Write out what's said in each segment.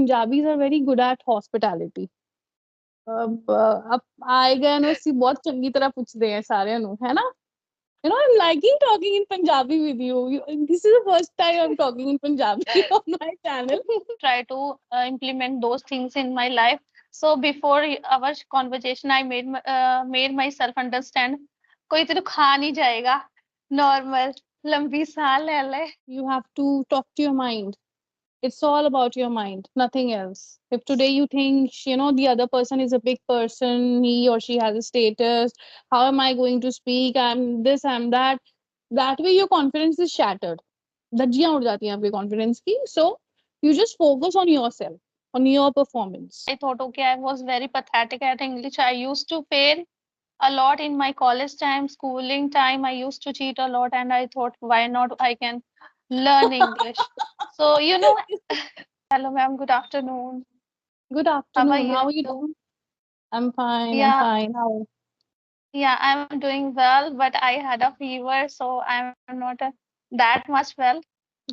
Punjabis are very good at hospitality. अब आए गए ਨੂੰ ਅਸੀਂ ਬਹੁਤ ਚੰਗੀ ਤਰ੍ਹਾਂ ਪੁੱਛਦੇ ਆ ਸਾਰਿਆਂ ਨੂੰ ਹੈ ਨਾ You know, I'm liking talking in Punjabi with you. This is the first time I'm talking in Punjabi on my channel. Try to implement those things in my life. So before our conversation, I made myself understand. कोई तेरे खा नहीं जाएगा. Normal. लंबी सांस ले ले. You have to talk to your mind. It's all about your mind, nothing else. If today you think, the other person is a big person, he or she has a status, how am I going to speak? I'm this, I'm that. That way your confidence is shattered. धज्जियां उड़ जाती हैं आपके confidence की. So you just focus on yourself, on your performance. I thought, okay, I was very pathetic at English. I used to fail a lot in my college time, schooling time. I used to cheat a lot, and I thought, why not? I can learn English. So, hello, ma'am. Good afternoon. Good How are afternoon. you? How are you doing? I'm fine. I'm Yeah, fine. How? yeah, I'm doing well, but I had a fever, so I'm not that much well.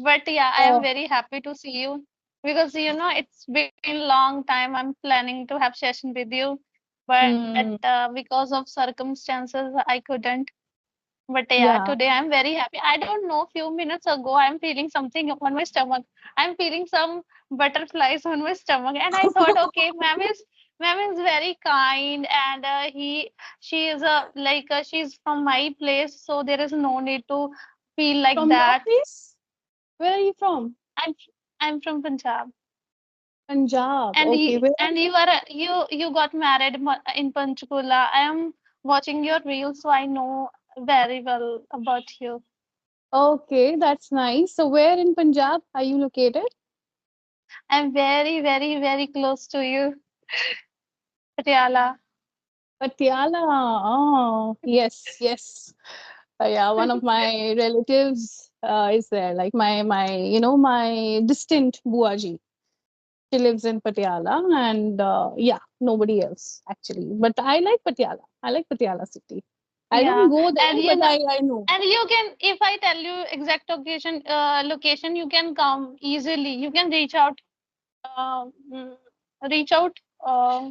But yeah, I am Oh. very happy to see you because it's been long time. I'm planning to have session with you, but Hmm. because of circumstances, I couldn't. But yeah, Yeah. today I'm very happy. I don't know, few minutes ago, I'm feeling something on my stomach. I'm feeling some butterflies on my stomach, and I thought, okay, ma'am is very kind, and she is she's from my place, so there is no need to feel like From your that. place? Where are you from? I'm I'm from Punjab, Punjab. and Okay. Where? you got married in Panchkula. I am watching your reels, so I know very well about you. Okay, that's nice. So where in Punjab are you located? I'm very, very, very close to you, Patiala. Patiala. Oh, yes, yes. Yeah, one of my relatives is there. Like my distant Buaji. She lives in Patiala, and yeah, nobody else actually. But I like Patiala. I like Patiala city. I don't Yeah, go there, and but I know. and you can, if I tell you exact location, you can come easily. You can uh, mm, reach out. Uh,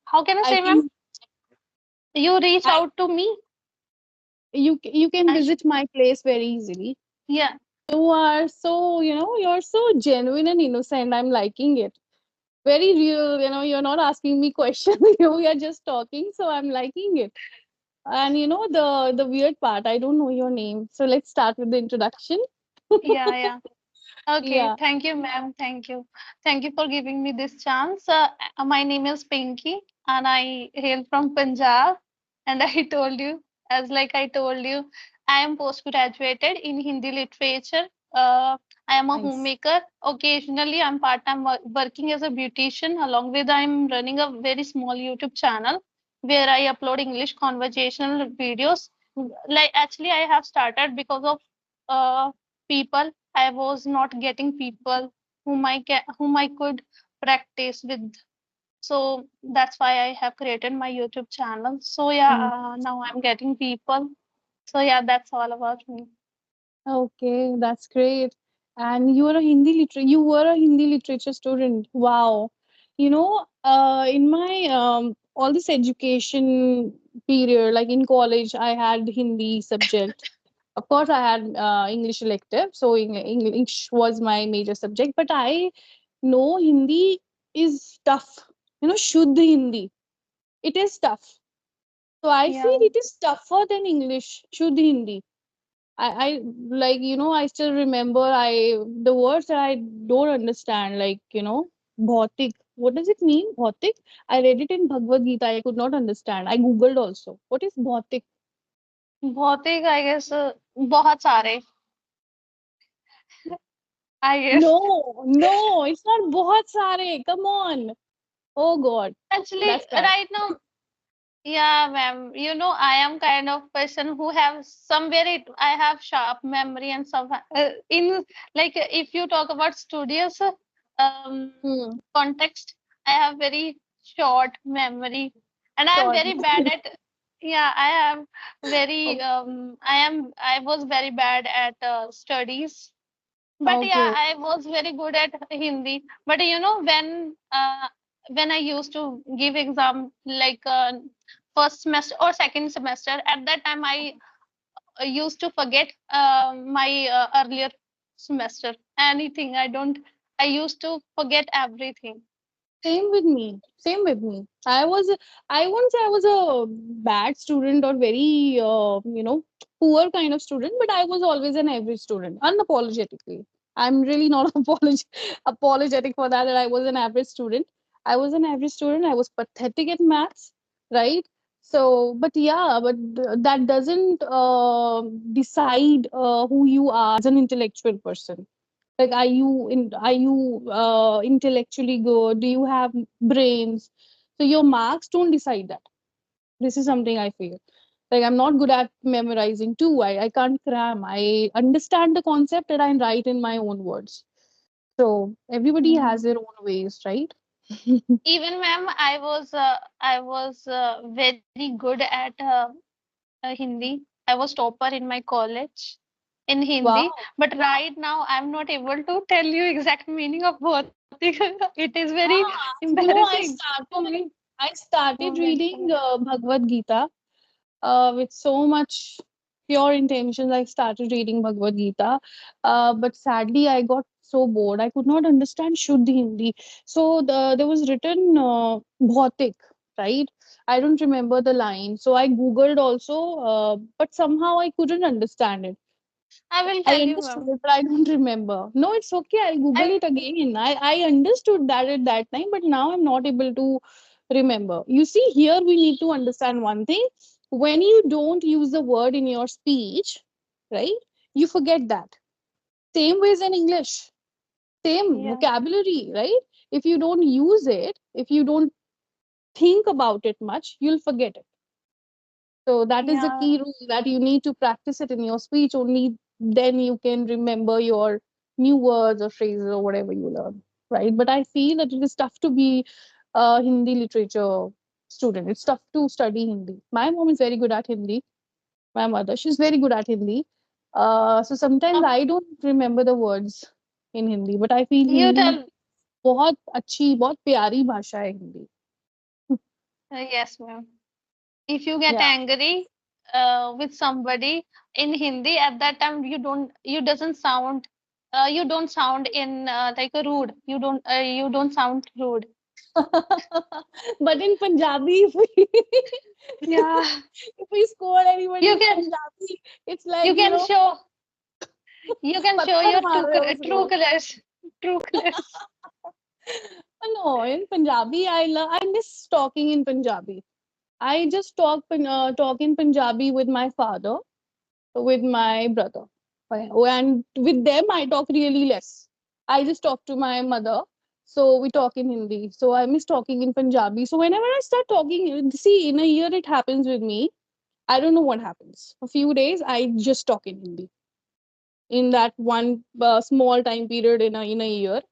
how can I I say, ma'am? can. You reach I out to me. you can I sh visit my place very easily. Yeah, You are so you're so genuine and innocent. I'm liking it. Very real. You're not asking me questions. We are just talking, so I'm liking it. And the weird part, I don't know your name. So let's start with the introduction. yeah. Okay, Yeah. thank you, ma'am. Thank you. Thank you for giving me this chance. My name is Pinky, and I hail from Punjab. And I told you, as like I told you, I am postgraduated in Hindi literature. I am a Nice. homemaker. Occasionally, I'm part-time working as a beautician. Along with, I'm running a very small YouTube channel where I upload English conversational videos. Like actually, I have started because of people. I was not getting people whom I could practice with. So that's why I have created my YouTube channel. So yeah, Mm. now I'm getting people. So yeah, that's all about me. Okay, that's great. And you were a Hindi literature student. Wow. In my all this education period, like in college, I had Hindi subject. Of course, I had English elective, so English was my major subject. But I know Hindi is tough. Shuddh Hindi. It is tough. So I feel Yeah. it is tougher than English, Shuddh Hindi. I like I still remember I the words that I don't understand, like bhautik. What does it mean? Bhautik? I read it in Bhagavad Gita. I could not understand. I googled also. What is bhautik? भौतिक I guess बहुत सारे I guess. No, no, it's not बहुत सारे. Come on. Oh God, Actually, that's bad. right now, yeah, ma'am. I am kind of person who have somewhere I have sharp memory and some in like if you talk about studious Hmm. context, I have very short memory, and I am Short. very bad at. Yeah, I am very. I was very bad at studies. But yeah, Okay. I was very good at Hindi. But you know, when I used to give exam like first semester or second semester, at that time I used to forget my earlier semester. Anything I don't, I used to forget everything. Same with me. Same with me. I won't say I was a bad student or very, poor kind of student, but I was always an average student, unapologetically. I'm really not apologetic for that, that I was an average student. I was an average student. I was pathetic at maths, right? So, but yeah, but that doesn't decide who you are as an intellectual person. Like, are you intellectually good? Do you have brains? So your marks don't decide that. This is something I feel. Like, I'm not good at memorizing too. I can't cram. I understand the concept and I write in my own words. So everybody has Mm. their own ways, right? Even ma'am, I was very good at Hindi. I was topper in my college in Hindi, Wow. but right now I'm not able to tell you exact meaning of both. It is very Ah, embarrassing for me. I Oh started my reading God. Bhagavad Gita with so much pure intentions. I started reading Bhagavad Gita, but sadly, I got so bored. I could not understand Shuddh Hindi. So there was written Bhautik, right? I don't remember the line. So I googled also, but somehow I couldn't understand it. I will I tell you, understood ma'am. it, but I don't remember. No, it's okay. I'll Google I it again. I understood that at that time, but now I'm not able to remember. You see, here we need to understand one thing. When you don't use the word in your speech, right, you forget that. Same ways in English, same yeah vocabulary, right? If you don't use it, if you don't think about it much, you'll forget it. So that is the yeah key rule, that you need to practice it in your speech. Only then you can remember your new words or phrases or whatever you learn, right? But I feel that it is tough to be a Hindi literature student. It's tough to study Hindi. My mom is very good at Hindi. My mother, she's very good at Hindi. So sometimes um, I don't remember the words in Hindi, but I feel you Hindi tell बहुत अच्छी बहुत प्यारी भाषा है Hindi. yes ma'am. If you get Yeah. angry with somebody in Hindi, at that time you doesn't sound you don't sound in like a rude. You don't sound rude. But in Punjabi, if we, Yeah, if we scold anybody you in can Punjabi, it's like, you can show you can show patthar your maar rahe ho true usko. colors. True colors. No, in Punjabi, I miss talking in Punjabi. I just talk in Punjabi with my father, with my brother, and with them I talk really less. I just talk to my mother, so we talk in Hindi. So I miss talking in Punjabi. So whenever I start talking, see, in a year it happens with me. I don't know what happens. A few days I just talk in Hindi in that one small time period in a year,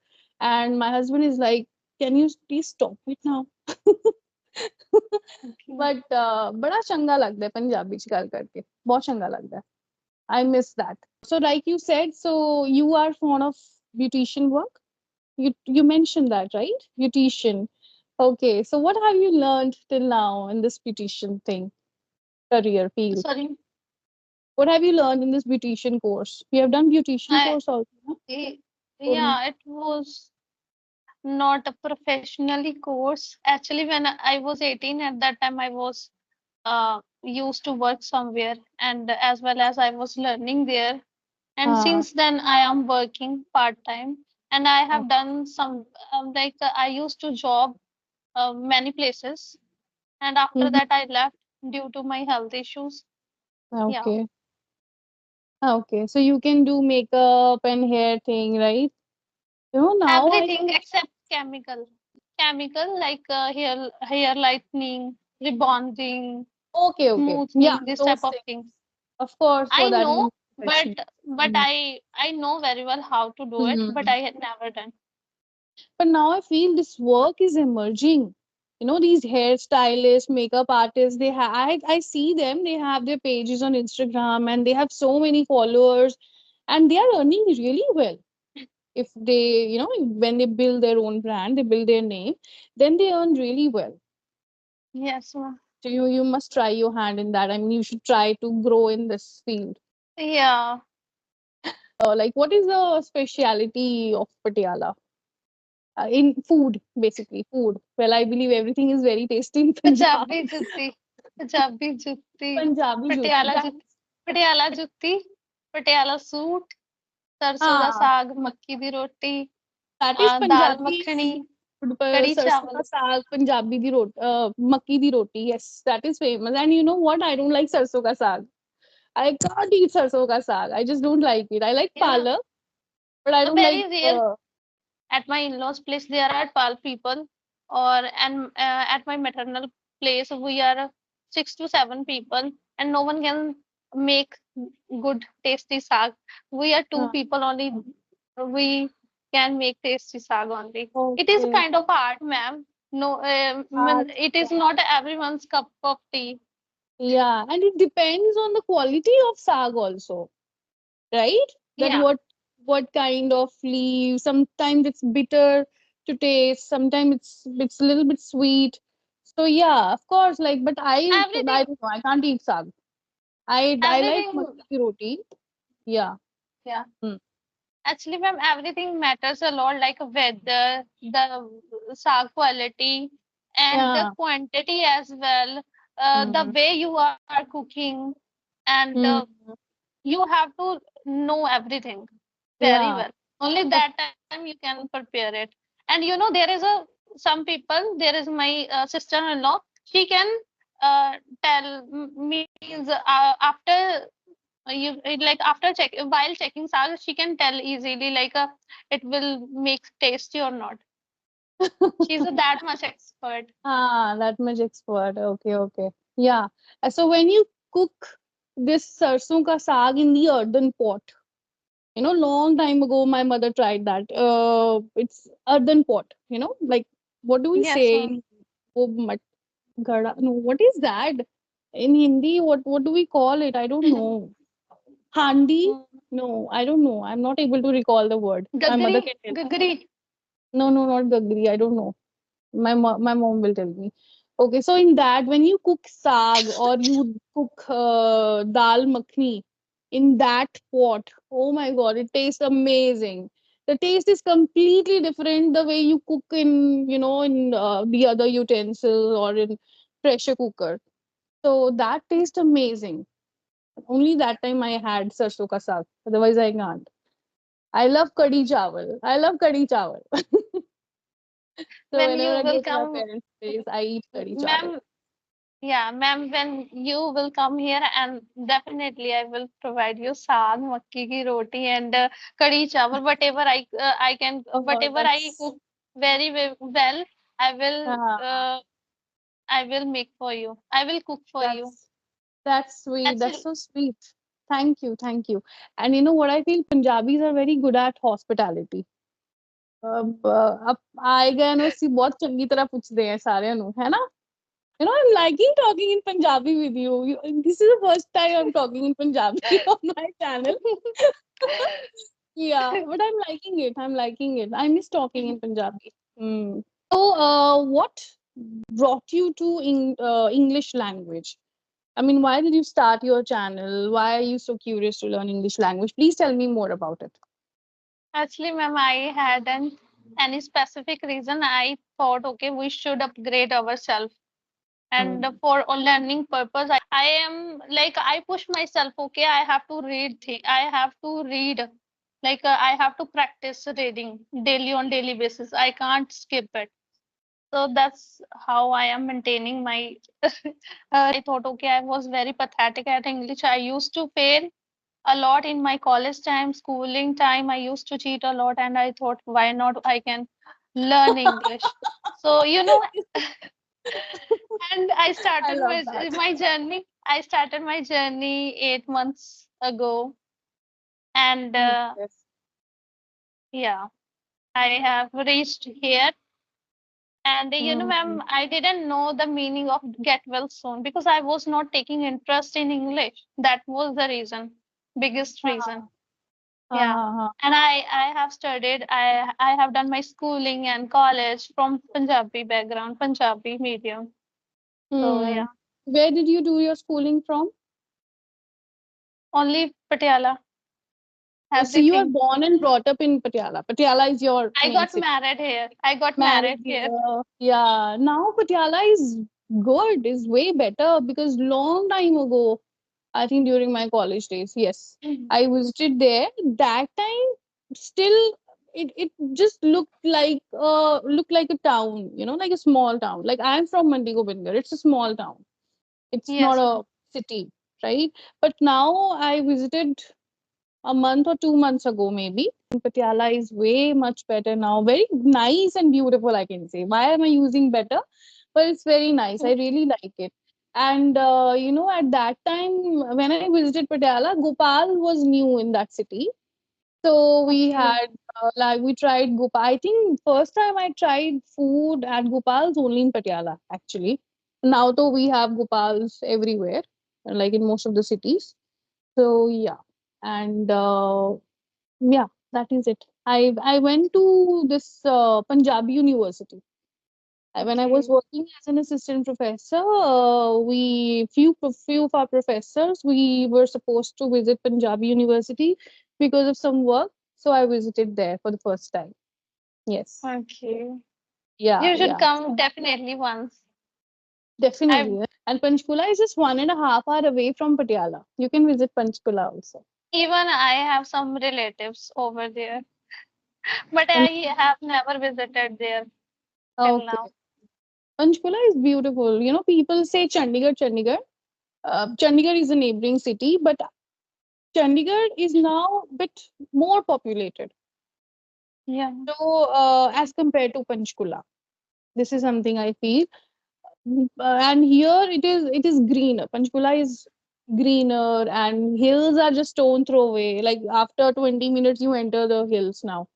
and my husband is like, "Can you please stop it now?" Okay. But बड़ा चंगा लगता है पंजाबी च गल करके बहुत चंगा लगता है. I miss that. So like you said, so you are fond of beautician work. You mentioned that, right? Beautician. Okay. So what have you learned till now in this beautician thing, career field? Sorry. What have you learned in this beautician course? You have done beautician I course also, no? eh, Told me. yeah, it was not a professionally course. Actually, when I was 18, at that time I was used to work somewhere, and as well as I was learning there. And Ah, since then, I am working part time, and I oh, have done some I used to job many places, and after mhm. that I left due to my health issues. Yeah, Okay. Okay. So you can do makeup and hair thing, right? Now I everything except chemical like hair lightening, rebonding, okay, okay. Yeah, smoothing, this type those of things. things. Of course, for I that you know, need but professional. but Mhm. I know very well how to do it, but Mhm. I had never done. But now I feel this work is emerging. These hairstylists, makeup artists, I see them, they have their pages on Instagram and they have so many followers and they are earning really well. If they, when they build their own brand, they build their name, then they earn really well. Yes, ma'am. So you must try your hand in that. I mean, you should try to grow in this field. Yeah. Like, what is the speciality of Patiala? In food, basically food. Well, I believe everything is very tasty in Punjab. Punjabi jutti. Punjabi jutti. Punjabi jutti. Patiala jutti. Patiala jutti. Patiala suit. सरसों दा Ah, साग, मक्की दी रोटी, that is dal Punjabi makhani, food. कड़ी Sarson ka चावल. saag, Punjabi di roti, makki di roti. Yes, that is famous. And you know what? I don't like sarson ka saag. I can't eat sarson ka saag. I just don't like it. I like You know, palak, but I don't like. very rare. At my in-laws' place, there are 12 people, and at my maternal place, we are 6 to 7 people, and no one can make good tasty saag. We are two Uh, people only. We can make tasty saag only. It is a okay. kind of art, ma'am. No, it is not everyone's cup of tea. Yeah, and it depends on the quality of saag also, right? That Yeah, what kind of leaf. Sometimes it's bitter to taste. Sometimes it's a little bit sweet. So yeah, of course. Like, but everything, I don't know. I can't eat saag. I like everything. makki ki roti. Yeah. Yeah. Hmm. Actually, ma'am, everything matters a lot, like weather, the saag quality, and the Yeah. quantity as well. The Hmm. way you are cooking, and Hmm. you have to know everything very Yeah. well. Only Of- that time you can prepare it. And there is a some people. There is my sister-in-law. She can tell means after like after while checking salt she can tell easily like it will make tasty or not. She's that much expert. that much expert. Okay. Okay. Yeah. So when you cook this sarson ka saag in the earthen pot, long time ago, my mother tried that. It's earthen pot. Like, what do we Yes, say ma'am. in Gada? No, what is that in Hindi? What do we call it? I don't know. Handi? Mm, No, I don't know. I'm not able to recall the word. My gagri, mother can tell. gagri. No, no, not gagri. I don't know. My mom will tell me. Okay, so in that, when you cook saag or you cook dal makhni in that pot, oh my god, it tastes amazing. The taste is completely different the way you cook in the other utensil or in pressure cooker. So that tastes amazing. Only that time I had sarson ka saag. Otherwise, I can't. I love kadi chawal. I love kadi chawal. So When whenever you I will go to my come, parents' place, I eat kadi chawal. ma'am. Yeah, ma'am, when you will come here, and definitely I will provide you saag, makki ki roti, and kadi chawal, I can, Oh, whatever I cook very well, I will ah, uh, I will make for you. I will cook for you. that's that's sweet. That's Actually, so sweet. Thank you, thank you. And you know what I feel? Punjabis are very good at hospitality. अब आए गए ਨੂੰ ਅਸੀਂ ਬਹੁਤ ਚੰਗੀ ਤਰ੍ਹਾਂ ਪੁੱਛਦੇ ਆ ਸਾਰਿਆਂ ਨੂੰ ਹੈ ਨਾ I'm liking talking in Punjabi with you. This is the first time I'm talking in Punjabi on my channel. Yeah, but I'm liking it. I'm liking it. I miss talking in Punjabi. Hmm. So, what brought you to English language? I mean, why did you start your channel? Why are you so curious to learn English language? Please tell me more about it. actually, ma'am, I hadn't any specific reason. I thought, okay, we should upgrade ourselves. And Hmm. for a learning purpose, I am like I push myself. Okay, I have to read. I have to read. Like I have to practice reading daily on daily basis. I can't skip it. So that's how I am maintaining my. I thought, okay, I was very pathetic at English. I used to fail a lot in my college time, schooling time. I used to cheat a lot, and I thought, why not? I can learn English. So and I I started love that. my journey. I started my journey 8 months ago, and Oh, yes. yeah, I have reached here. And Hmm. ma'am, I didn't know the meaning of get well soon because I was not taking interest in English. That was the reason, biggest reason. Yeah. Uh-huh. And I have studied, I have done my schooling and college from Punjabi background, Punjabi medium. So Hmm. yeah, Where did you do your schooling from? only Patiala, So you are everything. born and brought up in Patiala. Patiala is your I main got city. married here. I got Married married here. here. Yeah. Now Patiala is good, is way better because long time ago, I think during my college days, yes, I visited there. That time, still, it just looked like a town, like a small town. Like I'm from Mandi Govindgarh. It's a small town. It's not Yes, a city, right? But now I visited a month or 2 months ago, maybe. Patiala is way much better now. Very nice and beautiful, I can say. Why am I using better? But it's very nice. I really like it. And at that time when I visited Patiala, Gopal was new in that city. So we okay. had we tried Gopal. I think first time I tried food at Gopal's only in Patiala actually. Now though we have Gopal's everywhere, like in most of the cities. So yeah, and yeah, that is it. I went to this Punjabi University. When I was Okay. working as an assistant professor, we few of our professors we were supposed to visit Punjabi University because of some work. So I visited there for the first time. Yes, Okay. yeah, You should yeah, come definitely once. I definitely. And Panchkula is just 1.5 hour away from Patiala. You can visit Panchkula also. even I have some relatives over there, but And I have never visited there till okay, now. Panchkula is beautiful. People say Chandigarh, Chandigarh. Chandigarh is a neighboring city, but Chandigarh is now a bit more populated. Yeah. So, as compared to Panchkula, this is something I feel. And here it is greener. Panchkula is greener, and hills are just stone throw away. Like after 20 minutes, you enter the hills now,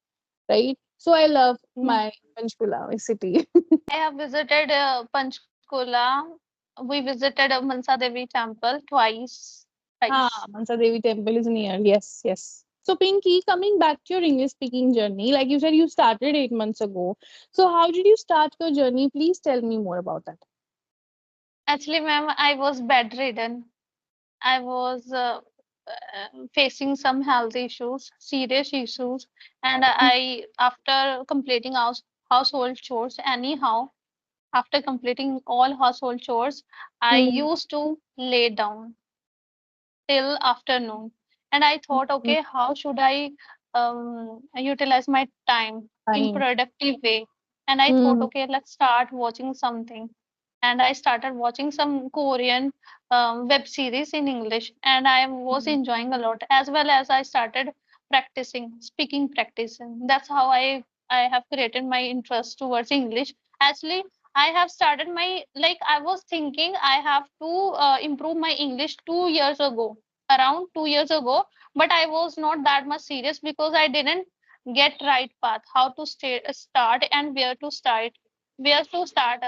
right? So I love Yeah. my Panchkula city. I have visited Panchkula. We visited Mansa Devi temple twice. Ah, Twice. Mansa Devi temple is near. Yes, yes. So, Pinky, coming back to your English speaking journey, like you said, you started 8 months ago. So, how did you start your journey? Please tell me more about that. Actually, ma'am, I was bedridden. I was facing some health issues, serious issues, and I, after completing household chores, anyhow, after completing all household chores, I Mm-hmm. used to lay down till afternoon. And I thought, okay, how should I utilize my time in Fine. productive way? And I thought, Mm-hmm. okay, let's start watching something. And I started watching some Korean web series in English, and I was enjoying a lot. As well as I started practicing speaking, practicing. That's how I have created my interest towards English. Actually, I have started my, like, I was thinking I have to improve my English 2 years ago, around 2 years ago, but I was not that much serious because I didn't get right path, how to start and where to start. Where to start?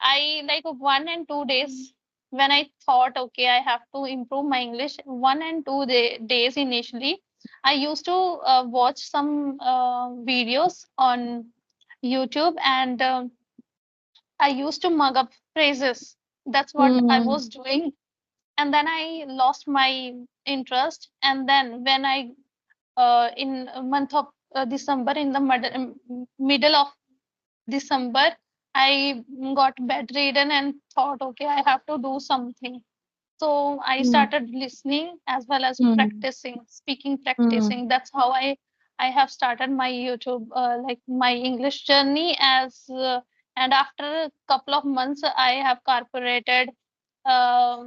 I, like, 1 and 2 days when I thought, okay, I have to improve my English. 1 and 2 days initially, I used to watch some videos on YouTube, and I used to mug up phrases. That's what I Mm-hmm. was doing. And then I lost my interest. And then when I, in a month of December, in the middle of December, I got bedridden and thought, okay, I have to do something. So I started listening as well as Mm-hmm. practicing, speaking, Mm-hmm. practicing. That's how I have started my YouTube, like my English journey. As and after a couple of months, I have incorporated uh,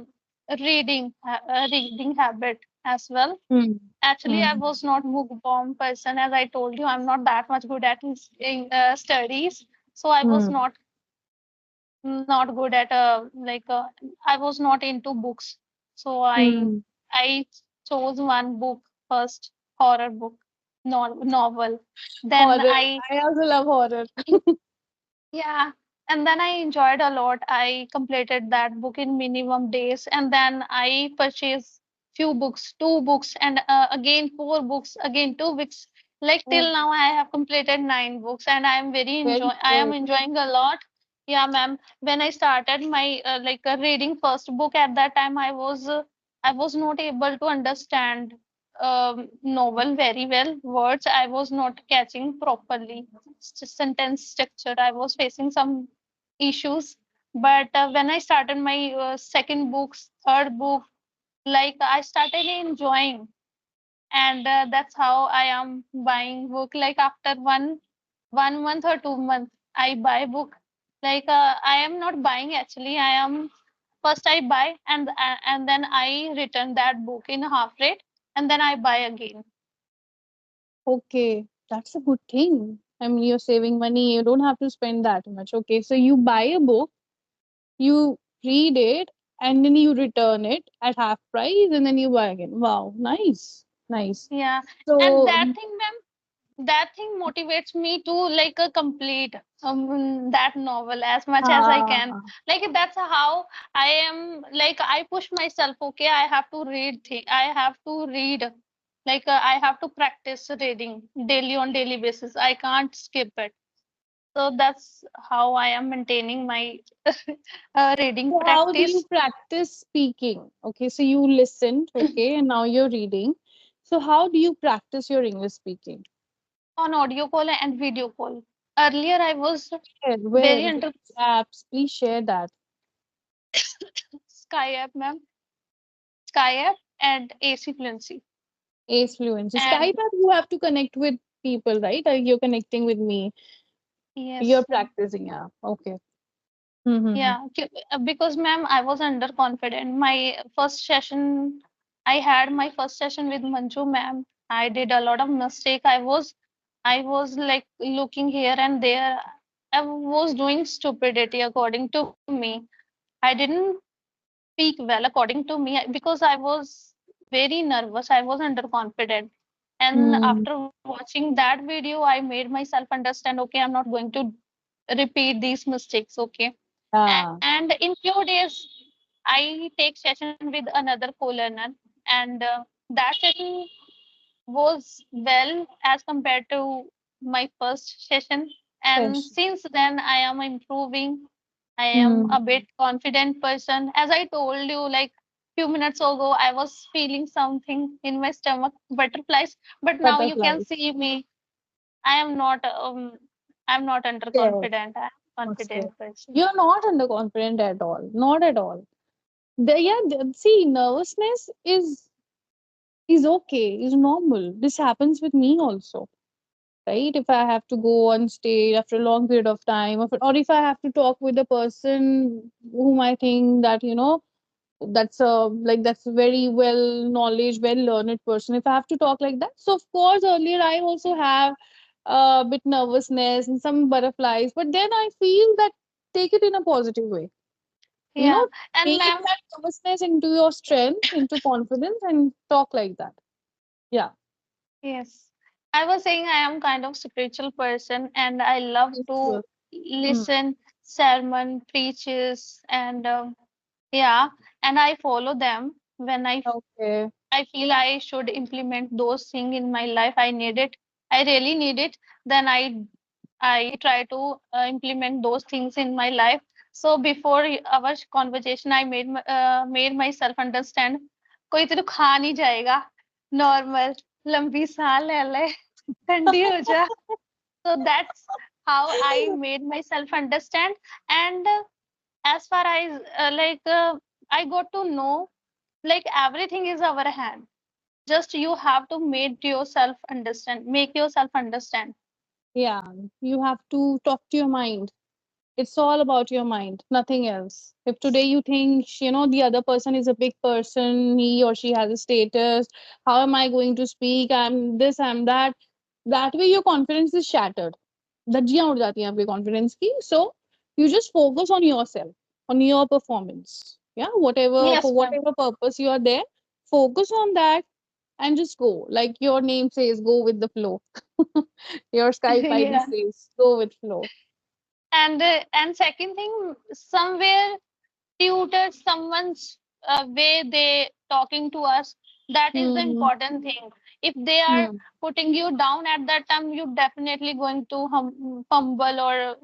reading habit as well. Actually, I Mm-hmm. was not bookworm person, as I told you. I'm not that much good at studies, so I was not good at I was not into books. So Mm-hmm. I chose one book first, horror book, novel. Then Horror. I, I also love horror. yeah, and then I enjoyed a lot. I completed that book in minimum days, and then I purchased few books, two books, and again four books, again 2 weeks. Like Oh, till now, I have completed 9 books, and I am very very enjoy. I am good. enjoying a lot. Yeah, ma'am. When I started my reading first book, at that time I was not able to understand novel very well. Words I was not catching properly. Sentence structure. I was facing some issues. But when I started my second books, third book, like I started enjoying, and that's how I am buying book. Like after one month or 2 months, I buy book. Like I am not buying actually. I am first I buy, and then I return that book in half rate, and then I buy again. Okay, that's a good thing. I mean, you're saving money. You don't have to spend that much. Okay, so you buy a book, you read it, and then you return it at half price, and then you buy again. Wow, nice, nice. Yeah, and So, that thing motivates me to complete that novel as much as I can. ah, Like that's how I am. Like I push myself. Okay, I have to read. I have to read. I have to practice reading daily on daily basis. I can't skip it. So that's how I am maintaining my reading so how do you practice practice speaking? Okay, so you listened, okay, and now you're reading. So how do you practice your English speaking? on audio call and video call. Earlier, I was Where? very Which under apps? Please share that. Sky app, ma'am. Sky app and AC fluency. Ace Fluency. Skype And app, you have to connect with people, right? You're connecting with me. You're yes, ma'am. practicing, yeah. Okay. Mm-hmm. Yeah, because ma'am, I was underconfident. My first session, I had my first session with Manju ma'am. I did a lot of mistake. I was like looking here and there. I was doing stupidity according to me. I didn't speak well according to me because I was very nervous. I was underconfident. And Mm, after watching that video, I made myself understand, okay, I'm not going to repeat these mistakes. Okay. yeah. And in few days, I take session with another co-learner, and that session was well as compared to my first session. And Yes. since then, I am improving. I am Mm, a bit confident person. As I told you, like few minutes ago, I was feeling something in my stomach, butterflies. But now you can butterflies. see me. I am not. I'm not Yes. underconfident. I'm a Okay. confident person. You're not underconfident at all. Not at all. See, nervousness is okay, is normal. This happens with me also, right? If I have to go on stage after a long period of time, or if I have to talk with a person whom I think that, that's a very well knowledge, well learned person. If I have to talk like that, so of course earlier I also have a bit nervousness and some butterflies, but then I feel that take it in a positive way. You Yeah. know, And Take ma'am, that nervousness into your strength, into confidence, and talk like that. Yeah. yes. I was saying I am kind of spiritual person and I love to Spiritual. Mm. listen sermon preaches and yeah, and I follow them when Okay. I feel I should implement those things in my life. I need it. I really need it. Then I try to implement those things in my life. So before our conversation, I made myself understand. कोई तेरे को खा नहीं जाएगा. Normal. लंबी सांस ले ले. ठंडी हो जा. So that's how I made myself understand. And as far as I got to know, like everything is our hand. Just you have to make yourself understand. Yeah. You have to talk to your mind. It's all about your mind, nothing else. If today you think, the other person is a big person, he or she has a status, how am I going to speak? I'm this, I'm that. That way your confidence is shattered. धज्जियां उड़ जाती हैं आपके confidence की. So you just focus on yourself, on your performance. Yeah, whatever for Yes, ma'am. whatever purpose you are there, focus on that and just go. Like your name says, go with the flow. Your Skype ID Yeah. says, go with flow. And second thing, somewhere tutored someone's way they talking to us. That is the Hmm. important thing. If they are Hmm. putting you down at that time, you definitely going to fumble or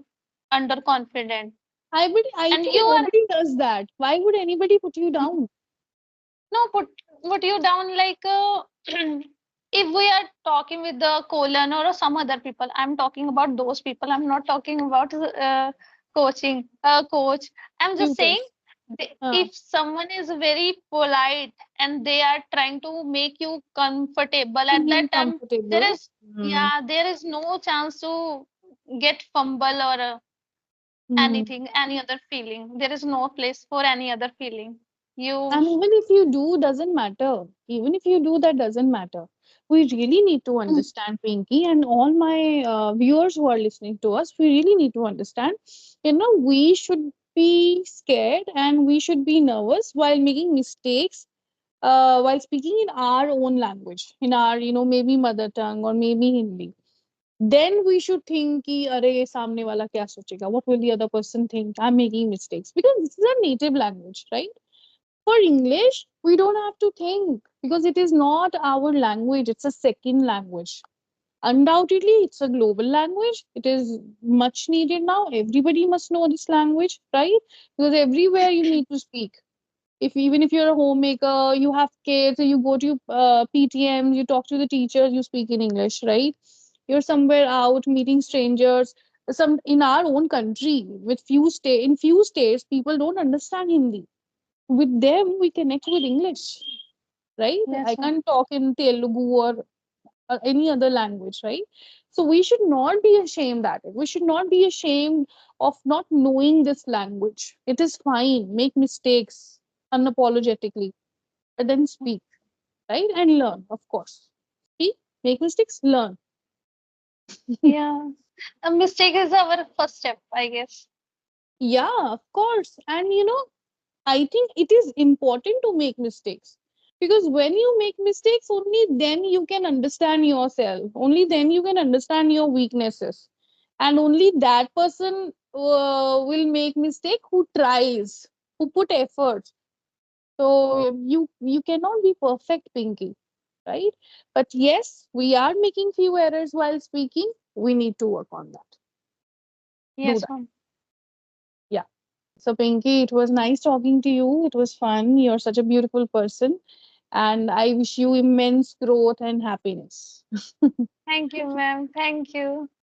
underconfident. I And think you are nobody does that. Why would anybody put you down? no put you down like if we are talking with the colon or some other people. I'm talking about those people. I'm not talking about coach. I'm just saying, Tutors. Huh. if someone is very polite and they are trying to make you comfortable at Feel that time, there comfortable. is, Hmm. yeah, there is no chance to get fumble or Hmm. anything, any other feeling. There is no place for any other feeling. You, And even if you do, doesn't matter. Even if you do, that doesn't matter. We really need to understand, Pinky, and all my viewers who are listening to us. We really need to understand. We should be scared and we should be nervous while making mistakes, while speaking in our own language, in our, maybe mother tongue or maybe Hindi. Then we should think कि अरे सामने वाला क्या सोचेगा, what will the other person think, I'm making mistakes, because this is a native language, right? For English we don't have to think because it is not our language, it's a second language. Undoubtedly it's a global language, it is much needed now, everybody must know this language, right? Because everywhere you need to speak. If even if you're a homemaker, you have kids, you go to PTMs, you talk to the teachers, you speak in English, right? You're somewhere out meeting strangers. Some in our own country, with in few states, people don't understand Hindi. With them, we connect with English, right? I yes, ma'am. can't talk in Telugu or any other language, right? So we should not be ashamed at it. We should not be ashamed of not knowing this language. It is fine. Make mistakes unapologetically, but then speak, right? And learn, of course. Speak, make mistakes, learn. Yeah. A mistake is our first step, I guess. Yeah, of course. And I think it is important to make mistakes, because when you make mistakes, only then you can understand yourself, only then you can understand your weaknesses, and only that person will make mistake who tries, who put efforts. So you cannot be perfect, Pinky, right? But yes, we are making few errors while speaking. We need to work on that. Do Yes, that. ma'am. Yeah. So, Pinky, it was nice talking to you. It was fun. You're such a beautiful person. And I wish you immense growth and happiness. Thank you, ma'am. Thank you.